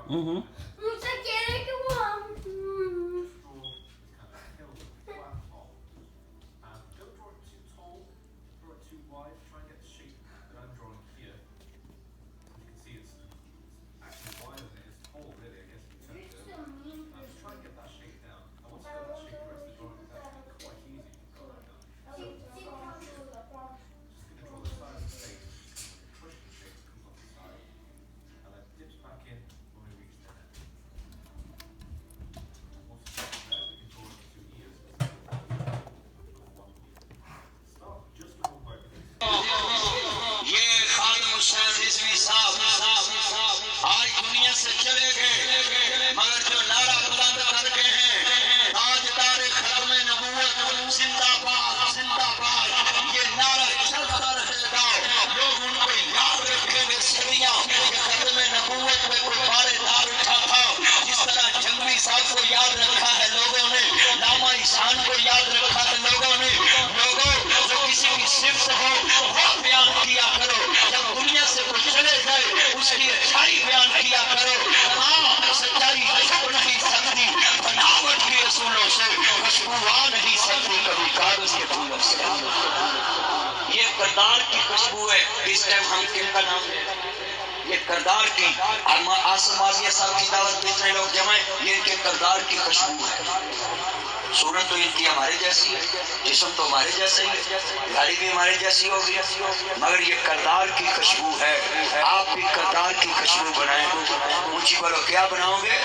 Musa quiere que vamos. آج دنیا سے چلے گئے مگر جو نعرہ بلند کر کے ہیں تاجدار ختم نبوت زندہ باد زندہ باد، یہ نعرہ چلتا رہے گا۔ لوگ ان کو یاد رکھیں گے صدیاں کہ ختم نبوت میں کوئی بارے دار اٹھا تھا، جس طرح جنگی صاحب کو یاد رکھا ہے لوگوں نے، لاما احسان کو یاد رکھا ہے لوگوں نے۔ لوگوں جو کسی کی صفت ہو وہ بیان کیا کرو، جب دنیا سے کوئی چلے گئے اس کی اچھائی بیان کیا کرو۔ ہاں سچائی چھپ نہیں سکتی بناوٹ کے اصولوں سے، خوشبو آ نہیں سکتی کبھی کاغذ کے پھولوں سے۔ یہ کردار کی خوشبو ہے۔ اس ٹائم ہم کن کا نام لیں؟ یہ کردار کی، آصف ماضیہ صاحب کی دعوت پہ اتنے لوگ جمع ہیں، یہ ان کے کردار کی خوشبو ہے۔ صورت تو ان کی ہمارے جیسی ہے، جسم تو ہمارے جیسا ہی ہے، گاڑی بھی ہمارے جیسی ہوگی، مگر یہ کردار کی خوشبو ہے۔ آپ بھی کردار کی خوشبو بنائیں۔ اونچی بولو، کیا بناؤ گے؟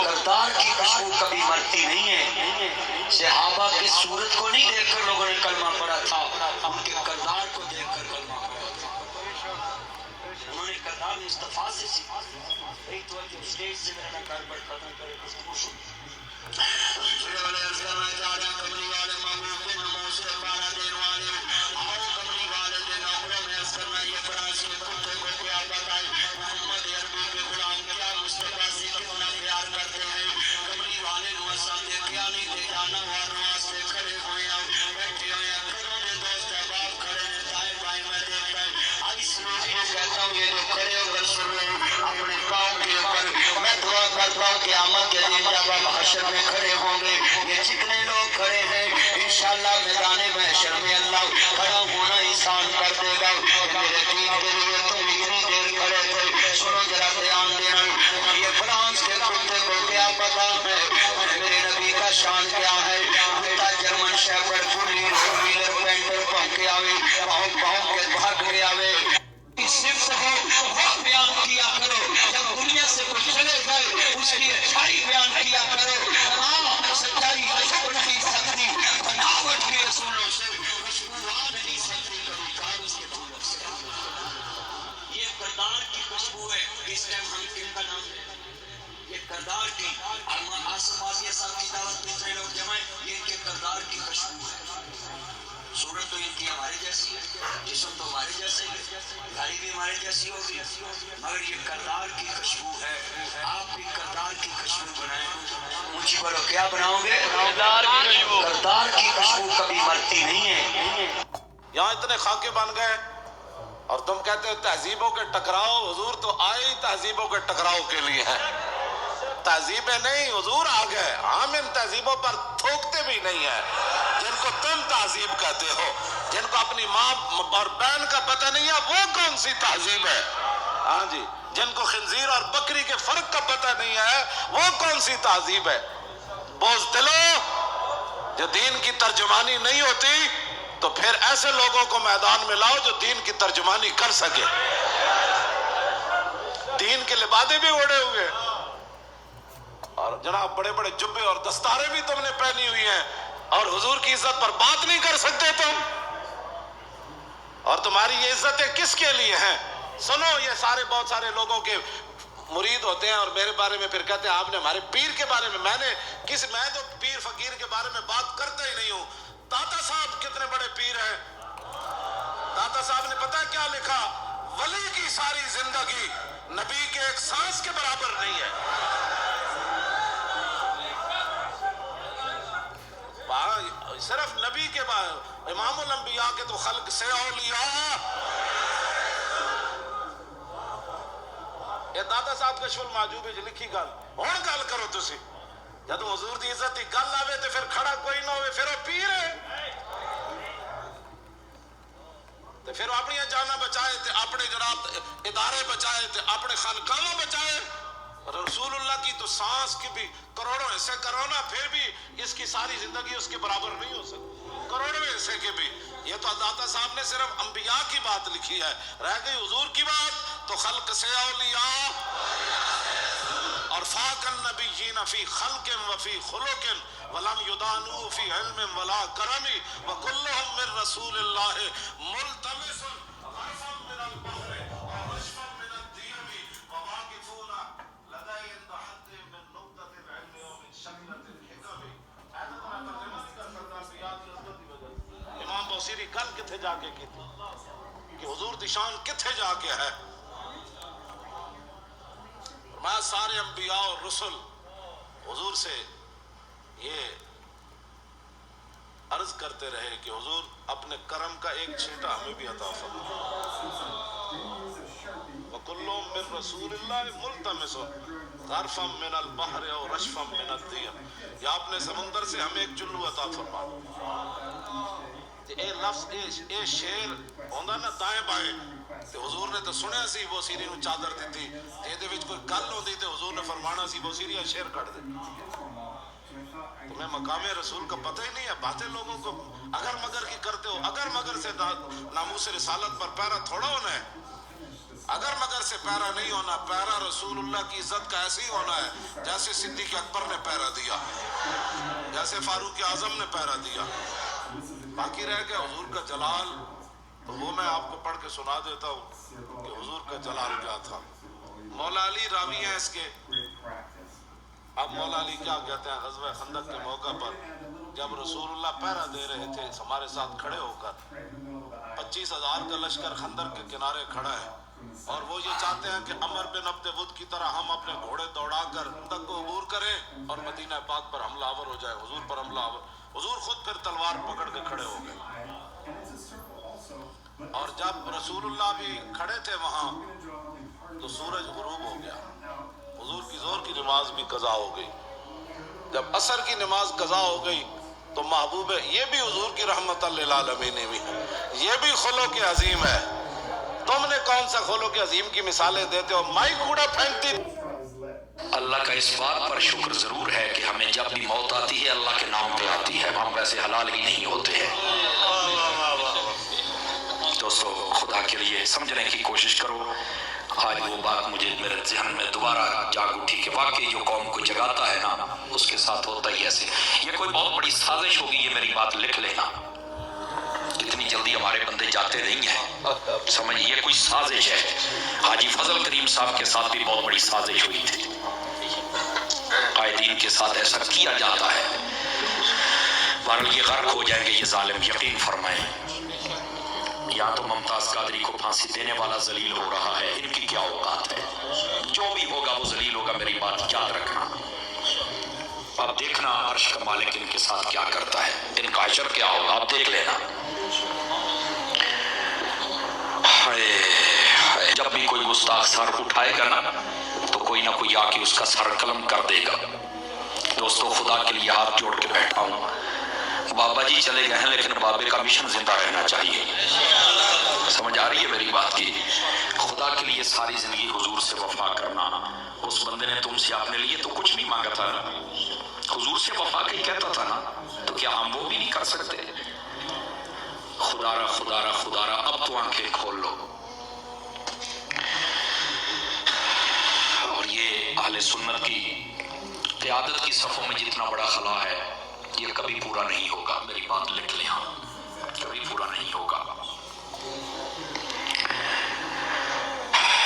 کردار کی خوشبو کبھی مرتی نہیں ہے۔ صحابہ کی صورت کو نہیں دیکھ کر لوگوں نے کلمہ پڑھا تھا، ان کے کردار کو دیکھ کر کلمہ پڑھا تھا۔ انہوں نے کردار مصطفیٰ سے سیکھا۔ ایک تو اسٹیج سے میرا کار پر ختم کرے گفتگو شروع۔ کمری والے محبوب کے نمو سے پارا دین والے آؤ، کمری والے دے نوکروں میں اثر میں یہ فراسی کتے کو کیا بتائے، محمد عربی کے غلام کیا مصطفیٰ سے کتنا پیار کرتے ہیں۔ کمری والے نواسا دے کیا نہیں دے جانا واروں سے کھڑے ہوئے ہیں، بیٹھے ہوئے ہیں، گھروں نے دوست احباب کھڑے ہیں، دائیں بائیں میں دیکھتا ہے۔ اس روز یہ کہتا ہوں یہ جو کھڑے ہو کر سن رہے ہیں اپنے پاؤں کے اوپر، میں دعا کرتا ہوں کہ قیامت کے دن جب آپ حشر میں کھڑے ہوں گے، یہ جتنے لوگ کھڑے ہیں انشاءاللہ میدان محشر میں اللہ کھڑا ہونا آسان کر دے گا۔ میرے دین کے لیے تم اتنی دیر کھڑے تھے، سنو ذرا دھیان دینا، یہ فرانس کے کتے کو کیا پتا ہے میرے نبی کا شان کیا ہے؟ کتا جرمن شیپرڈ فلی ویلر پینٹر پہن کے آوے، پاؤں کے بھاگ کے آوے، صفت ہو وہ بیان کیا کرو، جب دنیا سے کوئی چلے گئے اس کی اچھائی بیان کیا کرو۔ ہاں سچائی چھپ نہیں سکتی بناوٹ کے اصولوں سے، خوشبو آ نہیں سکتی کبھی کاغذ کے پھولوں سے۔ یہ کردار کی خوشبو ہے۔ اس ٹائم ہم کن کا نام لیں؟ یہ کردار کی، آصف ماضیہ صاحب کی دعوت پہ اتنے لوگ جمع ہیں، یہ ان کے کردار کی خوشبو ہے۔ صورت تو ان کی ہمارے جیسی ہے، جسم تو ہمارے جیسا ہی ہے، گاڑی بھی ہمارے جیسی ہوگی، مگر یہ کردار کی خوشبو ہے۔ آپ بھی کردار کی خوشبو بنائیں۔ اونچی بولو، کیا بناؤ گے؟ کردار کی خوشبو کبھی مرتی نہیں ہے۔ یہاں اتنے خاکے بن گئے اور تم کہتے ہو تہذیبوں کے ٹکراؤ، حضور تو آئے ہی تہذیبوں کے ٹکراؤ کے لیے ہیں۔ تہذیبیں نہیں، حضور آ گئے، ہم ان تہذیبوں پر تھوکتے بھی نہیں ہیں جن کو تم تہذیب کہتے ہو۔ جن کو اپنی ماں اور بہن کا پتہ نہیں ہے وہ کون سی تہذیب ہے؟ ہاں جی، جن کو خنزیر اور بکری کے فرق کا پتہ نہیں ہے وہ کون سی تہذیب ہے؟ بزدلو، جو دین کی ترجمانی نہیں ہوتی تو پھر ایسے لوگوں کو میدان میں لاؤ جو دین کی ترجمانی کر سکے۔ دین کے لبادے بھی اوڑے ہوئے اور جناب بڑے بڑے جبے اور دستارے بھی تم نے پہنی ہوئی ہیں، اور حضور کی عزت پر بات نہیں کر سکتے تم، اور تمہاری یہ عزتیں کس کے لیے ہیں؟ سنو، یہ سارے بہت سارے لوگوں کے مرید ہوتے ہیں اور میرے بارے میں پھر کہتے ہیں آپ نے ہمارے پیر کے بارے میں، میں تو پیر فقیر کے بارے میں بات کرتا ہی نہیں ہوں۔ داتا صاحب کتنے بڑے پیر ہیں۔ داتا صاحب نے پتہ کیا لکھا؟ ولی کی ساری زندگی نبی کے ایک سانس کے برابر نہیں ہے۔ صرف نبی کے بعد امام الانبیاء کے تو خلق سے اولیاء، یہ دادا صاحب کشف المعجوب وچ لکھی گل ہن گل کرو تسی جدوں حضور دی عزت دی گل آوے تے پھر کھڑا کوئی نہ ہوئے پھر وہ پیر ہے تے پھر اپنی جاناں بچائے تے اپنے جناب ادارے بچائے تے اپنے خانقاہاں بچائے رسول اللہ کی تو سانس کی بھی کروڑوں حصے کرو نا پھر بھی اس کی ساری زندگی اس کے برابر نہیں ہو سکتی کروڑوں حصے کے بھی یہ تو داتا صاحب نے صرف انبیاء کی بات لکھی ہے رہ گئی حضور کی بات تو خلق سے اولیاء اور فاق النبیین فی خلق وفی خلق ولم یدانو فی علم ولا کرم وکلہم من رسول اللہ ملتمس غرفا من البحر ورشفا من الدیم وواقفون لدی التحد من نقطة العلم ومن شکلة الحکم امام بوصیری گل کتھے جا کے کی تھی کہ حضور دی شان کتھے جا کے ہے میں سارے انبیاء اور رسل حضور سے یہ عرض کرتے رہے کہ حضور اپنے کرم کا ایک چھینٹا ہمیں بھی عطا فرما وَكُلُّهُم مِّن رَّسُولِ اللَّهِ مُلْتَمِسٌ غَرْفًا مِّنَ الْبَحْرِ أَوْ رَشْفًا مِّنَ الدِّيَمِ یا اپنے سمندر سے ہمیں ایک چلو عطا فرما اے لفظ اے شیر ہوندا نا دائیں بائیں تے حضور نے تو سنیا سی وہ سیری نو چادر دیتی تے دے وچ کوئی گل ہوندی تے حضور نے فرمانا سی وہ سیری شیر کٹ دے تمہیں مقام رسول کا پتہ ہی نہیں ہے باتیں لوگوں کو اگر مگر کی کرتے ہو اگر مگر سے ناموس رسالت پر پیرا تھوڑا ہونا ہے اگر مگر سے پیرا نہیں ہونا پیرا رسول اللہ کی عزت کا ایسے ہی ہونا ہے جیسے صدیق اکبر نے پیرا دیا جیسے فاروق اعظم نے پیرا دیا باقی رہ گیا حضور کا جلال تو وہ میں آپ کو پڑھ کے سنا دیتا ہوں کہ حضور کا جلال کیا تھا مولا علی راوی ہیں اس کے اب مولا علی کیا کہتے ہیں غزوہ خندق کے موقع پر جب رسول اللہ پہرا دے رہے تھے ہمارے ساتھ کھڑے ہو کر 25,000 کا لشکر خندق کے کنارے کھڑا ہے اور وہ یہ چاہتے ہیں کہ عمر بن عبد ود کی طرح ہم اپنے گھوڑے دوڑا کر خندق کو عبور کریں اور مدینہ پاک پر حملہ آور ہو جائے حضور پر حملہ آور حضور خود پھر تلوار پکڑ کے کھڑے ہو گئے اور جب رسول اللہ بھی کھڑے تھے وہاں تو سورج غروب ہو گیا حضور کی ظہر کی نماز بھی قضا ہو گئی جب عصر کی نماز قضا ہو گئی تو محبوب ہے یہ بھی حضور کی رحمت للعالمین بھی یہ بھی خلق عظیم ہے تم نے کون سا خلق عظیم کی مثالیں دیتے ہو مائی کوڑا پھینکتی اللہ کا اس بات پر شکر ضرور ہے کہ ہمیں جب بھی موت آتی ہے اللہ کے نام پہ آتی ہے ہم ویسے حلال ہی نہیں ہوتے ہیں دوستو خدا کے لیے سمجھنے کی کوشش کرو آج وہ بات مجھے میرے ذہن میں دوبارہ جاگ اٹھی کہ واقعی جو قوم کو جگاتا ہے نا اس کے ساتھ ہوتا ہی ایسے یہ کوئی بہت بڑی سازش ہوگی یہ میری بات لکھ لینا اتنی جلدی ہمارے بندے جاتے نہیں ہیں سمجھ یہ کوئی سازش ہے حاجی فضل کریم صاحب کے ساتھ بھی بہت بڑی سازش ہوئی تھی قائدین کے ساتھ ایسا کیا جاتا ہے بہرحال یہ غرق ہو جائیں گے یہ ظالم یقین فرمائیں یا تو ممتاز قادری کو پھانسی دینے والا ذلیل ہو رہا ہے ان کی کیا اوقات ہے جو بھی ہوگا وہ ذلیل ہوگا میری بات یاد رکھنا اب دیکھنا عرش کا مالک ان کے ساتھ کیا کرتا ہے ان کا حشر کیا ہوگا اب دیکھ لینا جب بھی کوئی گستاخ سر اٹھائے گا نا تو کوئی نہ کوئی آ کے اس کا سر قلم کر دے گا دوستو خدا کے لیے ہاتھ جوڑ کے بیٹھا ہوں بابا جی چلے گئے ہیں لیکن بابے کا مشن زندہ رہنا چاہیے سمجھ آ رہی ہے میری بات کی خدا کے لیے ساری زندگی حضور سے وفا کرنا اس بندے نے تم سے اپنے لیے تو کچھ نہیں مانگا تھا حضور سے وفا کے کہتا تھا نا تو کیا ہم وہ بھی نہیں کر سکتے خدا را خدا را خدا را اب تو آنکھیں کھول لو اور یہ اہل سنت کی قیادت کی صفوں میں جتنا بڑا خلا ہے یہ کبھی پورا نہیں ہوگا میری بات لکھ لیں ہاں کبھی پورا نہیں ہوگا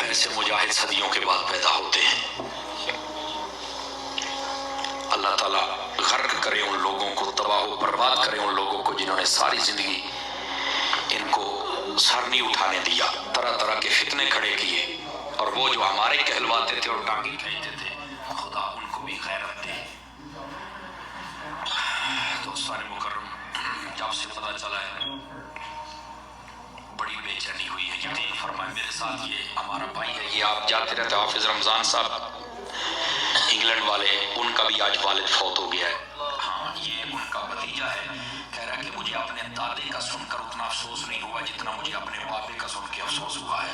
ایسے مجاہد صدیوں کے بعد پیدا ہوتے ہیں اللہ تعالیٰ غرق کرے ان لوگوں کو تباہ و برباد کرے ان لوگوں کو جنہوں نے ساری زندگی ان کو سر نہیں اٹھانے دیا طرح طرح کے فتنے کھڑے کیے اور وہ جو ہمارے کہلواتے تھے اور ٹانگیں کھینچتے تھے خدا ان کو بھی غیرت دے دوستان مکرم جب سے پتہ چلا ہے بڑی بے چینی ہوئی ہے یقین فرمائے میرے ساتھ یہ ہمارا بھائی ہے، یہ آپ جاتے رہتے حافظ رمضان صاحب انگلینڈ والے، ان کا بھی آج والد فوت ہو گیا ہے. ہاں یہ ان کا بھتیجا ہے، کہہ رہا ہے کہ مجھے اپنے دادے کا سن کر اتنا افسوس نہیں ہوا جتنا مجھے اپنے بابے کا سن کے افسوس ہوا ہے.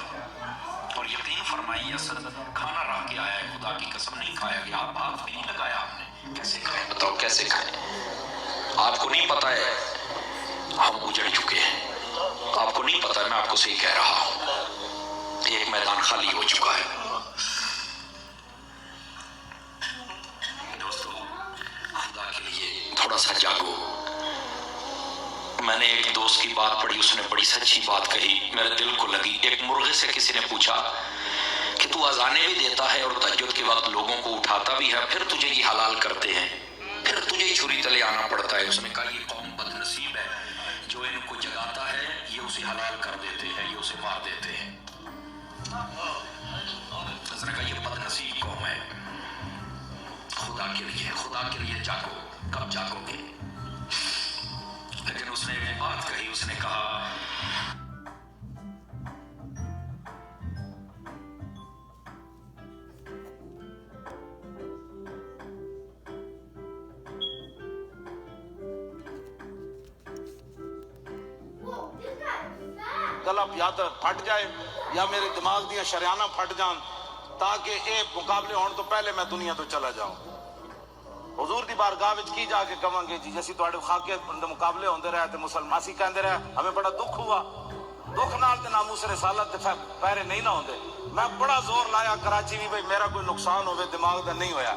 اور یقین فرمائیے اسد کھانا رہ کے آیا ہے، خدا کی قسم نہیں کھایا گیا، ہاتھ بھی نہیں لگایا ہم نے. کیسے کھائے بتاؤ، کیسے کھائے؟ آپ کو نہیں پتا ہے ہم اجڑ چکے ہیں، آپ کو نہیں پتا ہے، میں آپ کو صحیح کہہ رہا ہوں، ایک میدان خالی ہو چکا ہے. دوستو خدا کے لیے تھوڑا سا جاگو. میں نے ایک دوست کی بات پڑھی، اس نے بڑی سچی بات کہی، میرے دل کو لگی. ایک مرغے سے کسی نے پوچھا کہ تو اذانیں بھی دیتا ہے اور تہجد کے وقت لوگوں کو اٹھاتا بھی ہے، پھر تجھے یہ حلال کرتے ہیں، پھر تجھے ہی چھری تلے آنا پڑتا ہے. اس نے کہا یہ قوم بد نصیب ہے، جو ان کو جگاتا ہے یہ اسے حلال کر دیتے ہیں، یہ اسے مار دیتے ہیں. اس نے کہا یہ بد نصیب قوم ہے. خدا کے لیے جاگو. کب جاگو گے؟ لیکن اس نے ایک بات کہی، اس نے کہا گلپ یا تو پھٹ جائے یا میرے دماغ دیا شریانہ پھٹ جان، تاکہ اے مقابلے ہون تو پہلے میں دنیا تو چلا جاؤں. حضور دی بارگاہ وچ کی جا کے کہاں گے جی جیسی تواڈے خاکے مقابلے ہوندے رہے تے مسلماسی کہندے رہے ہمیں بڑا دکھ ہوا، دکھ نال تے ناموس رسالت تے پیرے نہیں نہ ہوندے. میں بڑا زور لایا کراچی بھی بھئی میرا کوئی نقصان ہوئے دماغ دا نہیں ہویا.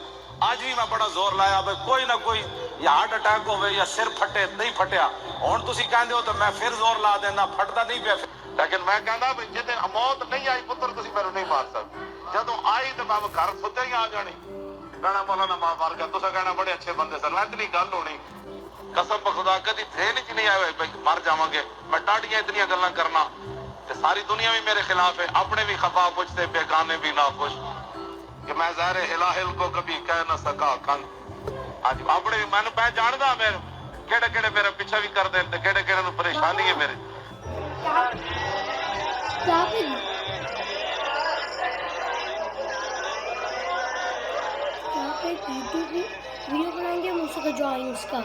آج بھی میں بڑا زور لایا بھئی کوئی نہ کوئی یا ہارٹ اٹیک ہوئے یا سر پھٹے، نہیں پھٹیا. ہن تسی کہندے ہو تو میں پھر زور لا دینا، پھٹدا نہیں پیا. لیکن میں کہندا بھئی جے موت نہیں آئی پتر تسی میرے نہیں مار سکتے. جدوں آئی تے میں گھر ستے ہی آ جانی، کہنا مولانا مار گیا، تسا کہنا بڑے اچھے بندے سن. اتنی گل ہونی قسم خدا کدی تھے نہیں آئے بھائی مر جاواں گے. میں ٹاٹیاں اتنی گلاں کرنا تے ساری دنیا بھی میرے خلاف ہے، اپنے بھی خفا پوچھتے بیگانے بھی نہ خوش، کہ میں ظاہر الہل کو کبھی کہہ نہ سکا کن. آج اپنے بھی میں پہ جاندا میں کہڑے کہڑے میرے پیچھے بھی کر دین تے کہڑے کہڑے نوں پریشانی ہے میرے. ویڈیو بنائیں گے موسیقی ڈرائنگس کا.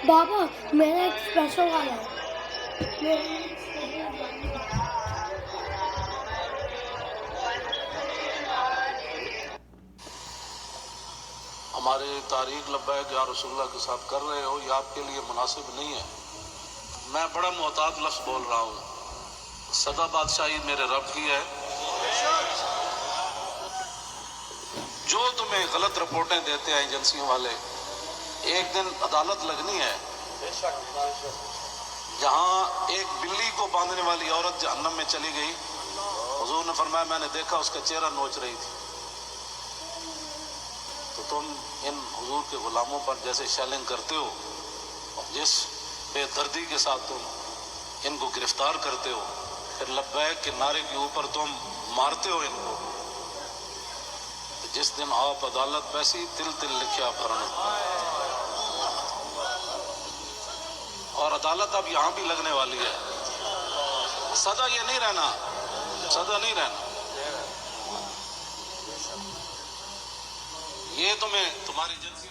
بابا میرا ایک اسپیشل والا ہے. ہمارے تاریخ لبیک یا رسول اللہ کے ساتھ کر رہے ہو، یہ آپ کے لیے مناسب نہیں ہے. میں بڑا محتاط لفظ بول رہا ہوں. سدا بادشاہی میرے رب کی ہے. جو تمہیں غلط رپورٹیں دیتے ہیں ایجنسیوں والے، ایک دن عدالت لگنی ہے جہاں ایک بلی کو باندھنے والی عورت جہنم میں چلی گئی. حضور نے فرمایا میں نے دیکھا اس کا چہرہ نوچ رہی تھی. تو تم ان حضور کے غلاموں پر جیسے شیلنگ کرتے ہو، جس بے دردی کے ساتھ تم ان کو گرفتار کرتے ہو، پھر لبیک کے نعرے کے اوپر تم مارتے ہو ان کو، جس دن آپ عدالت پیسی تل تل لکھیا بھرنے. اور عدالت اب یہاں بھی لگنے والی ہے. سدا یہ نہیں رہنا، سدا نہیں رہنا. یہ تمہیں تمہاری جنسی